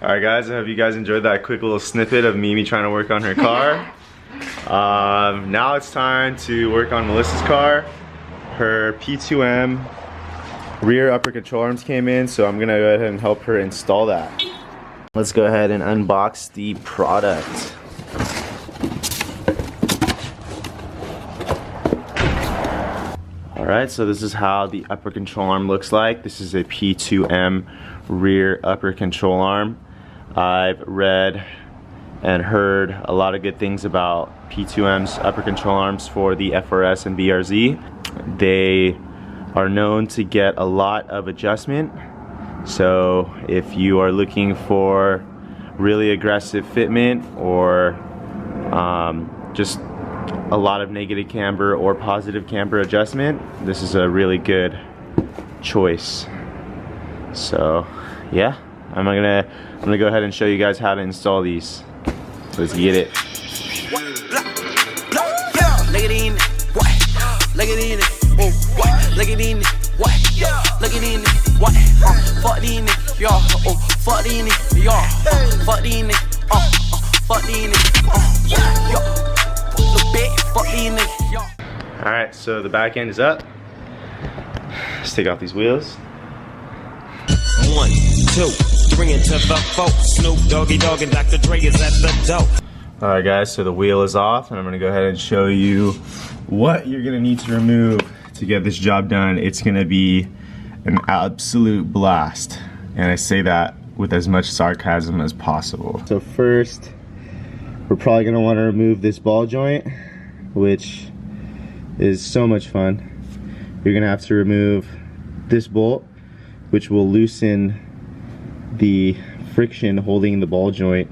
Alright guys, I hope you guys enjoyed that quick little snippet of Mimi trying to work on her car. Now it's time to work on Melissa's car. Her P2M rear upper control arms came in, so I'm gonna go ahead and help her install that. Let's go ahead and unbox the product. Alright, so this is how the upper control arm looks like. This is a P2M rear upper control arm. I've read and heard a lot of good things about P2M's upper control arms for the FRS and BRZ. They are known to get a lot of adjustment. So if you are looking for really aggressive fitment or just a lot of negative camber or positive camber adjustment, this is a really good choice. So yeah, I'm gonna go ahead and show you guys how to install these. Let's get it. Look at in what? Look at in oh what? Look at in what? Look at in what? Fuck in yo, oh fuck in yo, fuck in fuck in yo. Alright, so the back end is up. Let's take off these wheels. 1, 2, bring it to the folk. Snoop Doggy Dogg and Dr. Dre is at the door. Alright guys, so the wheel is off and I'm gonna go ahead and show you what you're gonna need to remove to get this job done. It's gonna be an absolute blast. And I say that with as much sarcasm as possible. So first, we're probably gonna wanna remove this ball joint, which is so much fun. You're gonna have to remove this bolt, which will loosen the friction holding the ball joint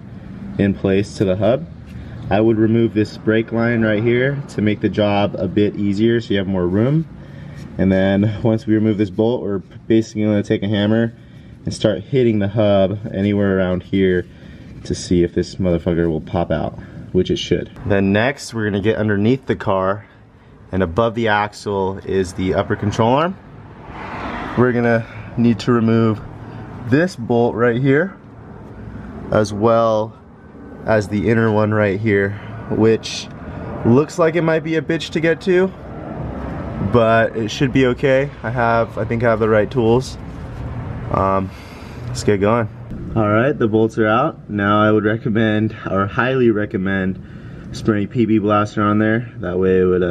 in place to the hub. I would remove this brake line right here to make the job a bit easier so you have more room. And then once we remove this bolt, we're basically gonna take a hammer and start hitting the hub anywhere around here to see if this motherfucker will pop out, which it should. Then next, we're gonna get underneath the car, and above the axle is the upper control arm. We're gonna need to remove this bolt right here, as well as the inner one right here, which looks like it might be a bitch to get to, but it should be okay. I think I have the right tools. Let's get going. All right, the bolts are out. Now I would recommend, or highly recommend, spraying PB Blaster on there. That way it would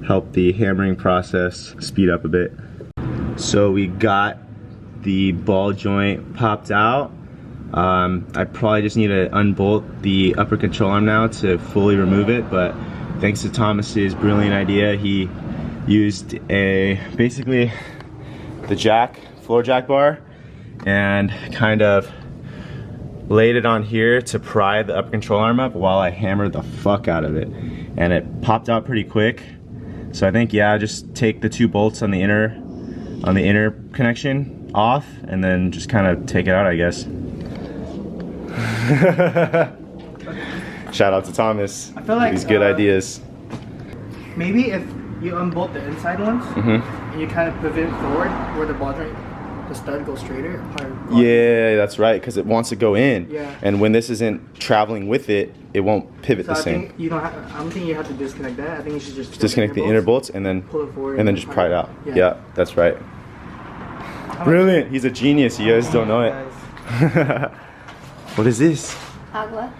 help the hammering process speed up a bit. So we got the ball joint popped out. I probably just need to unbolt the upper control arm now to fully remove it, but thanks to Thomas's brilliant idea, he used basically the floor jack bar, and kind of laid it on here to pry the upper control arm up while I hammered the fuck out of it. And it popped out pretty quick. So I think, yeah, just take the two bolts on the inner connection off and then just kind of take it out, I guess. Shout out to Thomas. I feel like these good ideas. Maybe if you unbolt the inside ones and you kind of pivot it forward where the ball joint, the stud goes straighter. Yeah, that's right, because it wants to go in. Yeah. And when this isn't traveling with it, it won't pivot the same. Think you don't have, I don't think you have to disconnect that. I think you should just disconnect the inner bolts and then pull it forward and then just pry it out. Yeah, Yeah, that's right. Brilliant. He's a genius. You guys don't know it. What is this? Agua.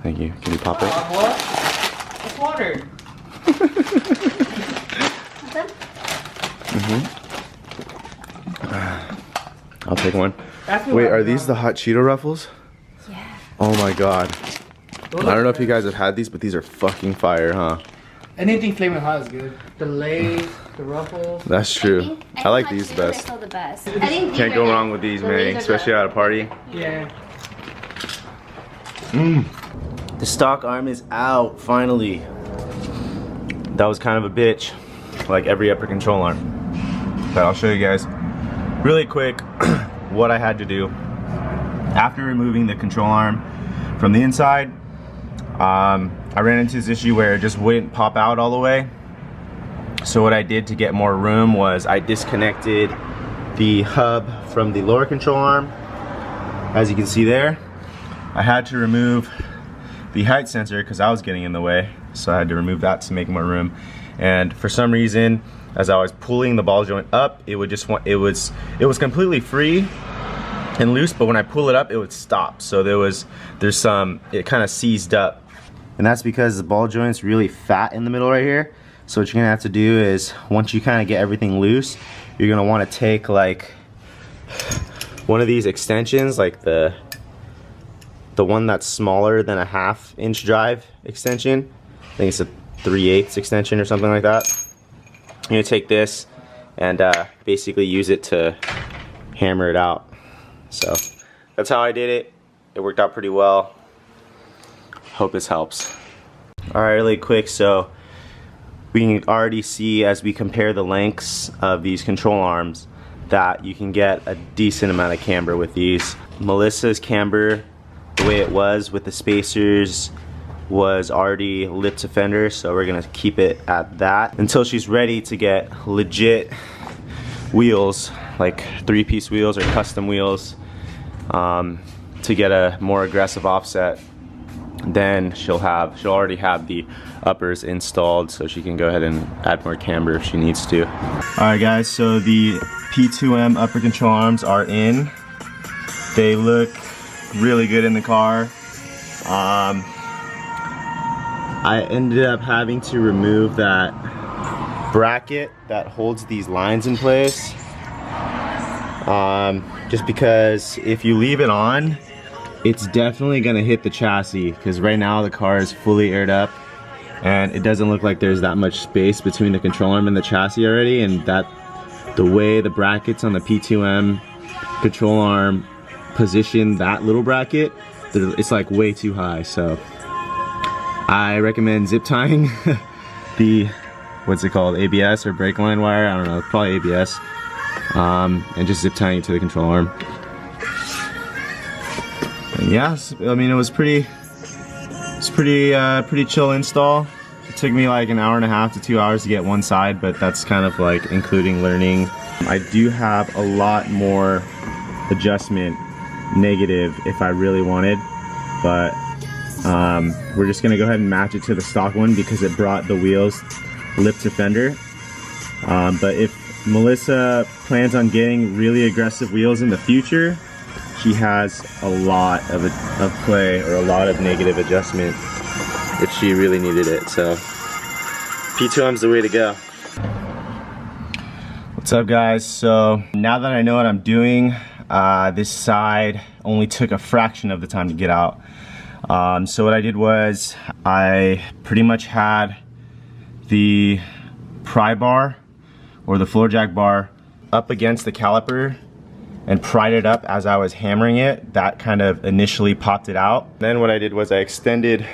Thank you. Can you pop it? Agua? It's water. I'll take one. Wait, are these the hot Cheeto Ruffles? Yeah. Oh my god. I don't know if you guys have had these, but these are fucking fire, huh? Anything flaming hot is good. The Lay's, the Ruffles. That's true. I like these best. Still the best. I think Can't go wrong with these, man, especially at a party. Yeah. The stock arm is out, finally. That was kind of a bitch, like every upper control arm. But I'll show you guys really quick what I had to do. After removing the control arm from the inside, I ran into this issue where it just wouldn't pop out all the way. So what I did to get more room was I disconnected the hub from the lower control arm, as you can see there, I had to remove the height sensor because I was getting in the way, so I had to remove that to make more room. And for some reason, as I was pulling the ball joint up, it would just it was completely free and loose, but when I pull it up, it would stop. So it kind of seized up, and that's because the ball joint's really fat in the middle right here. So what you're gonna have to do is, once you kind of get everything loose, you're gonna want to take like one of these extensions, like the one that's smaller than a 1/2 inch drive extension. I think it's a 3/8 extension or something like that. You're gonna take this and basically use it to hammer it out. So that's how I did it. It worked out pretty well. Hope this helps. All right, really quick, so we can already see as we compare the lengths of these control arms that you can get a decent amount of camber with these. Melissa's camber, the way it was with the spacers, was already lip to fender, so we're gonna keep it at that until she's ready to get legit wheels, like 3-piece wheels or custom wheels, to get a more aggressive offset. Then she'll already have the uppers installed, so she can go ahead and add more camber if she needs to. Alright guys, so the P2M upper control arms are in. They look really good in the car. I ended up having to remove that bracket that holds these lines in place, just because if you leave it on, it's definitely gonna hit the chassis, because right now the car is fully aired up and it doesn't look like there's that much space between the control arm and the chassis already, and that the way the brackets on the P2M control arm position that little bracket, it's like way too high. So I recommend zip tying the, what's it called, ABS or brake line wire, I don't know, probably ABS, and just zip tying it to the control arm. And yeah, I mean, it was pretty chill install. It took me like an 1.5 to 2 hours to get one side, but that's kind of like including learning. I do have a lot more adjustment negative if I really wanted, but we're just gonna go ahead and match it to the stock one because it brought the wheels lip to fender. But if Melissa plans on getting really aggressive wheels in the future, she has a lot of play or a lot of negative adjustment if she really needed it. So P2M's the way to go. What's up guys? So now that I know what I'm doing, this side only took a fraction of the time to get out. So what I did was I pretty much had the pry bar or the floor jack bar up against the caliper and pried it up as I was hammering it. That kind of initially popped it out. Then what I did was I extended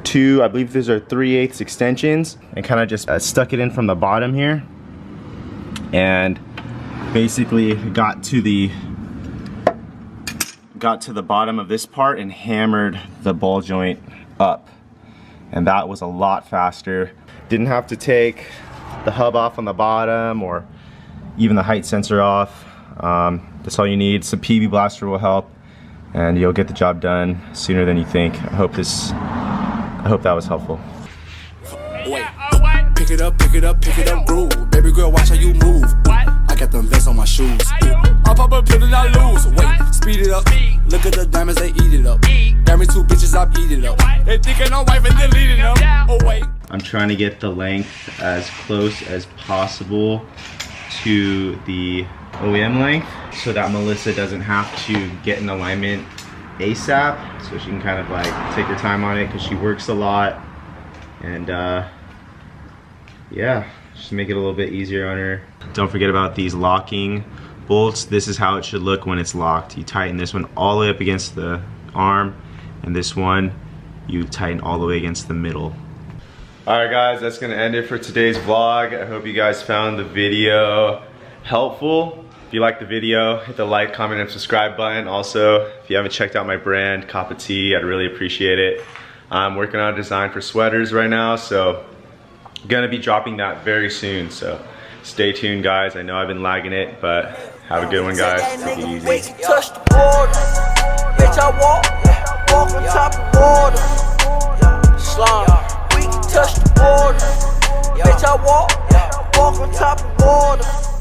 two, I believe these are 3/8 extensions, and kind of just stuck it in from the bottom here, and basically got to the bottom of this part and hammered the ball joint up, and that was a lot faster. Didn't have to take the hub off on the bottom or even the height sensor off. That's all you need. Some PB Blaster will help, and you'll get the job done sooner than you think. I hope that was helpful. Wait, pick it up, groove. Baby girl, watch how you move. I got them vests on my shoes. I pop up, put it, I lose. Wait, speed it up. Look at the diamonds, they eat it up. Got me 2 bitches, I beat it up. They thinking I'm wife and deleting them. Oh wait. I'm trying to get the length as close as possible to the OEM length so that Melissa doesn't have to get in alignment ASAP, so she can kind of like take her time on it because she works a lot, and yeah, just make it a little bit easier on her. Don't forget about these locking bolts. This is how it should look when it's locked. You tighten this one all the way up against the arm, and this one you tighten all the way against the middle. Alright guys, that's gonna end it for today's vlog. I hope you guys found the video helpful. If you liked the video, hit the like, comment, and subscribe button. Also, if you haven't checked out my brand, Kappa T, I'd really appreciate it. I'm working on a design for sweaters right now, so I'm gonna be dropping that very soon. So stay tuned, guys. I know I've been lagging it, but have a good one, guys. Take it easy. bitch, I walk on top of water.